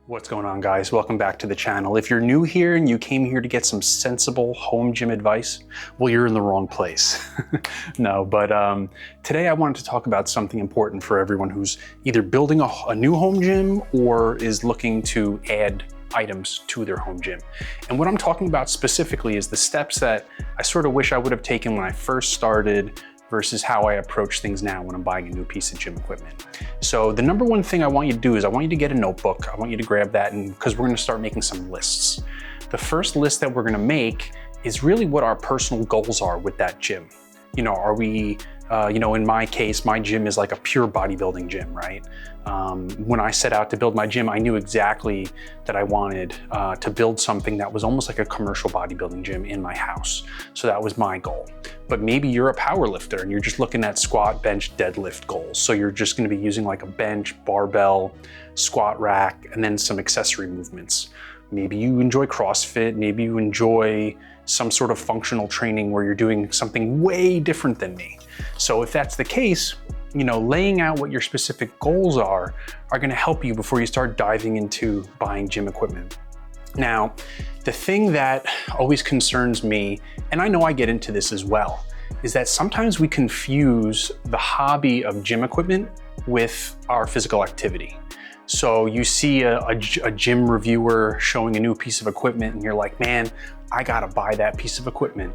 What's going on, guys? Welcome back to the channel. If you're new here and you came here to get some sensible home gym advice, well, you're in the wrong place. No, but today I wanted to talk about something important for everyone who's either building a new home gym or is looking to add items to their home gym. And what I'm talking about specifically is the steps that I sort of wish I would have taken when I first started versus how I approach things now when I'm buying a new piece of gym equipment. So the number one thing I want you to do is I want you to get a notebook. I want you to grab that, and because we're gonna start making some lists. The first list that we're gonna make is really what our personal goals are with that gym. You know, are we, in my case, my gym is like a pure bodybuilding gym, right? When I set out to build my gym, I knew exactly that I wanted to build something that was almost like a commercial bodybuilding gym in my house. So that was my goal. But maybe you're a power lifter and you're just looking at squat, bench, deadlift goals. So you're just gonna be using like a bench, barbell, squat rack, and then some accessory movements. Maybe you enjoy CrossFit, maybe you enjoy some sort of functional training where you're doing something way different than me. So if that's the case, laying out what your specific goals are gonna help you before you start diving into buying gym equipment. Now, the thing that always concerns me, and I know I get into this as well, is that sometimes we confuse the hobby of gym equipment with our physical activity. So you see a gym reviewer showing a new piece of equipment and you're like, man, I gotta buy that piece of equipment,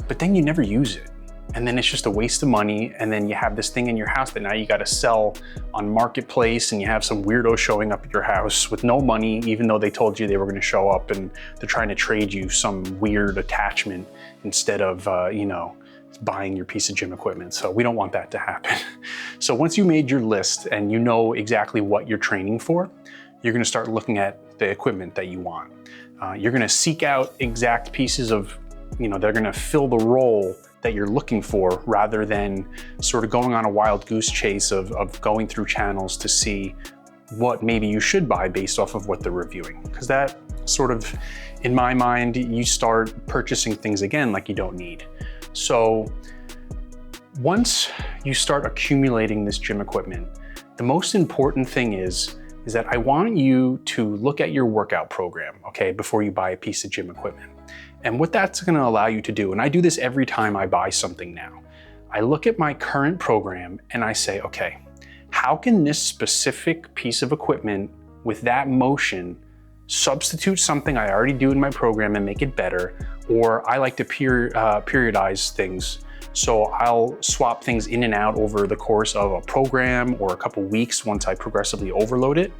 but then you never use it. And then it's just a waste of money. And then you have this thing in your house that now you gotta sell on Marketplace, and you have some weirdo showing up at your house with no money, even though they told you they were gonna show up, and they're trying to trade you some weird attachment instead of, buying your piece of gym equipment. So we don't want that to happen. So once you made your list and you know exactly what you're training for, you're gonna start looking at the equipment that you want. You're gonna seek out exact pieces of, they're gonna fill the role that you're looking for, rather than sort of going on a wild goose chase of going through channels to see what maybe you should buy based off of what they're reviewing. Because that sort of, in my mind, you start purchasing things again like you don't need. So once you start accumulating this gym equipment, the most important thing is that I want you to look at your workout program, okay, before you buy a piece of gym equipment. And what that's gonna allow you to do, and I do this every time I buy something now, I look at my current program and I say, okay, how can this specific piece of equipment with that motion substitute something I already do in my program and make it better? Or I like to periodize things. So I'll swap things in and out over the course of a program or a couple weeks once I progressively overload it.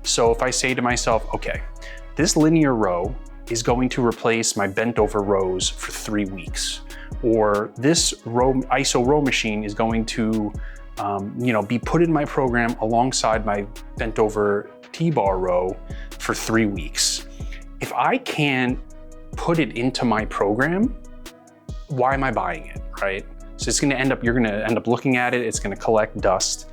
So if I say to myself, okay, this linear row is going to replace my bent over rows for 3 weeks, or this ISO row machine is going to be put in my program alongside my bent over T-bar row for 3 weeks. If I can't put it into my program, why am I buying it, right? So you're gonna end up looking at it, it's gonna collect dust.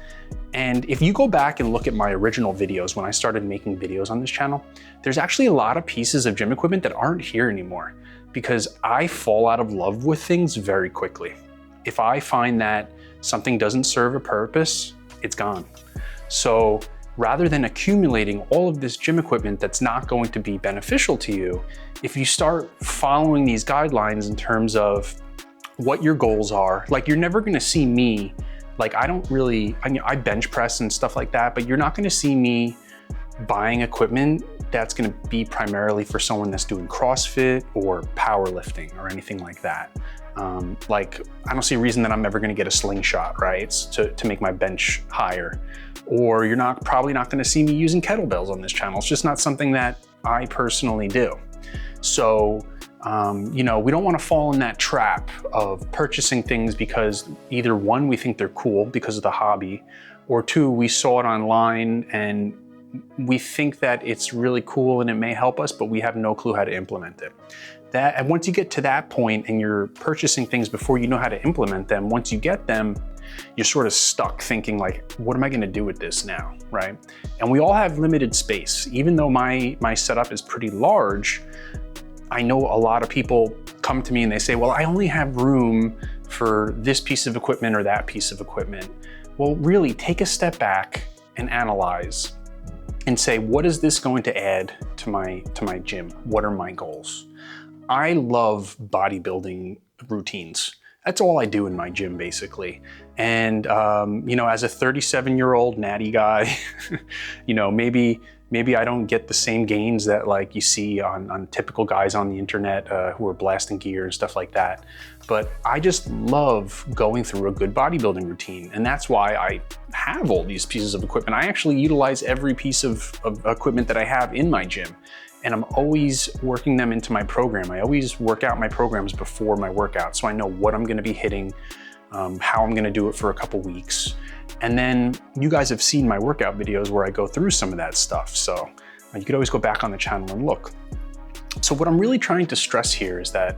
And if you go back and look at my original videos, when I started making videos on this channel, there's actually a lot of pieces of gym equipment that aren't here anymore, because I fall out of love with things very quickly. If I find that something doesn't serve a purpose, it's gone. So rather than accumulating all of this gym equipment that's not going to be beneficial to you, if you start following these guidelines in terms of what your goals are, like you're never gonna see me, like I bench press and stuff like that, but you're not gonna see me buying equipment that's gonna be primarily for someone that's doing CrossFit or powerlifting or anything like that. I don't see a reason that I'm ever gonna get a slingshot, right? To make my bench higher. Or you're probably not gonna see me using kettlebells on this channel. It's just not something that I personally do. So, we don't wanna fall in that trap of purchasing things because either one, we think they're cool because of the hobby, or two, we saw it online and we think that it's really cool and it may help us, but we have no clue how to implement it. And once you get to that point and you're purchasing things before you know how to implement them, once you get them, you're sort of stuck thinking like, what am I gonna do with this now, right? And we all have limited space. Even though my setup is pretty large, I know a lot of people come to me and they say, well, I only have room for this piece of equipment or that piece of equipment. Well, really take a step back and analyze and say, what is this going to add to my gym? What are my goals? I love bodybuilding routines. That's all I do in my gym, basically. And, you know, as a 37-year-old natty guy, you know, maybe I don't get the same gains that like you see on typical guys on the internet who are blasting gear and stuff like that. But I just love going through a good bodybuilding routine. And that's why I have all these pieces of equipment. I actually utilize every piece of equipment that I have in my gym. And I'm always working them into my program. I always work out my programs before my workout, so I know what I'm gonna be hitting, how I'm gonna do it for a couple weeks. And then you guys have seen my workout videos where I go through some of that stuff. So you could always go back on the channel and look. So what I'm really trying to stress here is that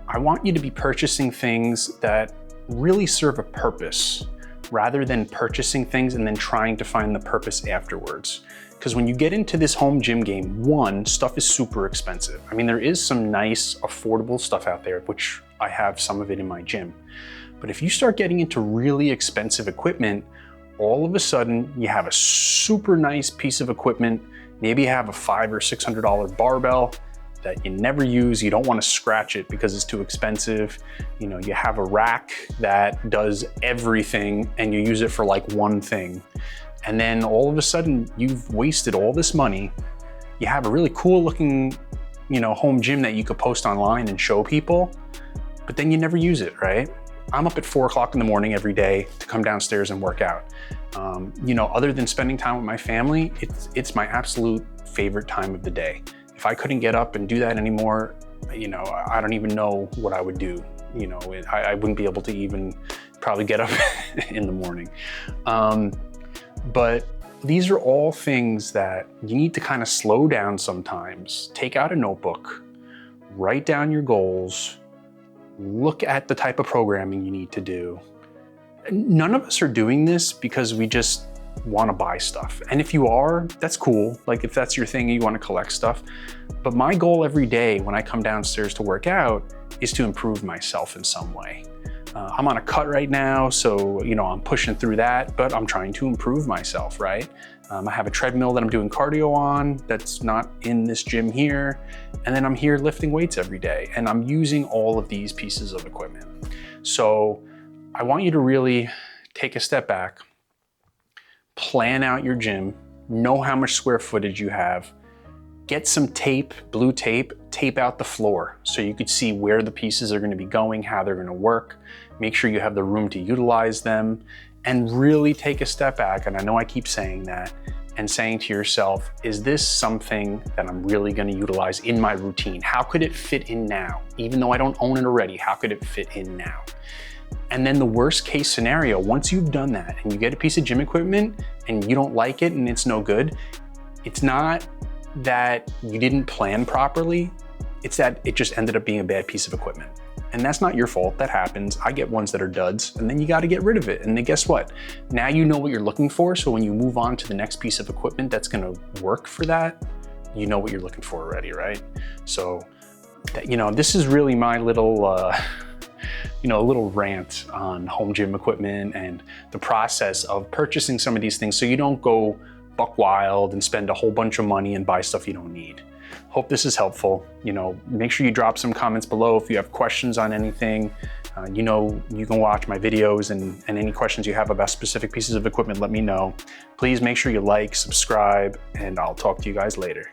I want you to be purchasing things that really serve a purpose, rather than purchasing things and then trying to find the purpose afterwards. Because when you get into this home gym game, one, stuff is super expensive. I mean, there is some nice, affordable stuff out there, which I have some of it in my gym. But if you start getting into really expensive equipment, all of a sudden you have a super nice piece of equipment. Maybe you have a $500 or $600 barbell that you never use. You don't want to scratch it because it's too expensive. You know, you have a rack that does everything and you use it for like one thing. And then all of a sudden you've wasted all this money. You have a really cool looking, you know, home gym that you could post online and show people, but then you never use it, right? I'm up at 4 o'clock in the morning every day to come downstairs and work out. You know, other than spending time with my family, it's my absolute favorite time of the day. If I couldn't get up and do that anymore, you know, I don't even know what I would do. You know, I wouldn't be able to even probably get up in the morning. But these are all things that you need to kind of slow down sometimes. Take out a notebook, write down your goals, look at the type of programming you need to do. None of us are doing this because we just want to buy stuff. And if you are, that's cool. Like if that's your thing, you want to collect stuff. But my goal every day when I come downstairs to work out is to improve myself in some way. I'm on a cut right now, so you know I'm pushing through that, but I'm trying to improve myself, right? I have a treadmill that I'm doing cardio on that's not in this gym here, and then I'm here lifting weights every day, and I'm using all of these pieces of equipment. So I want you to really take a step back, plan out your gym, know how much square footage you have, get some tape, blue tape, tape out the floor so you could see where the pieces are going to be going, how they're going to work. Make sure you have the room to utilize them, and really take a step back. And I know I keep saying that, and saying to yourself, is this something that I'm really going to utilize in my routine? How could it fit in now? Even though I don't own it already, how could it fit in now? And then the worst case scenario, once you've done that and you get a piece of gym equipment and you don't like it and it's no good, it's not that you didn't plan properly, it's that it just ended up being a bad piece of equipment. And that's not your fault, that happens. I get ones that are duds, and then you gotta get rid of it. And then guess what? Now you know what you're looking for, so when you move on to the next piece of equipment that's gonna work for that, you know what you're looking for already, right? So, you know, this is really my little, you know, a little rant on home gym equipment and the process of purchasing some of these things so you don't go buck wild and spend a whole bunch of money and buy stuff you don't need. Hope this is helpful. You know, make sure you drop some comments below if you have questions on anything. You know, you can watch my videos, and any questions you have about specific pieces of equipment, let me know. Please make sure you like, subscribe, and I'll talk to you guys later.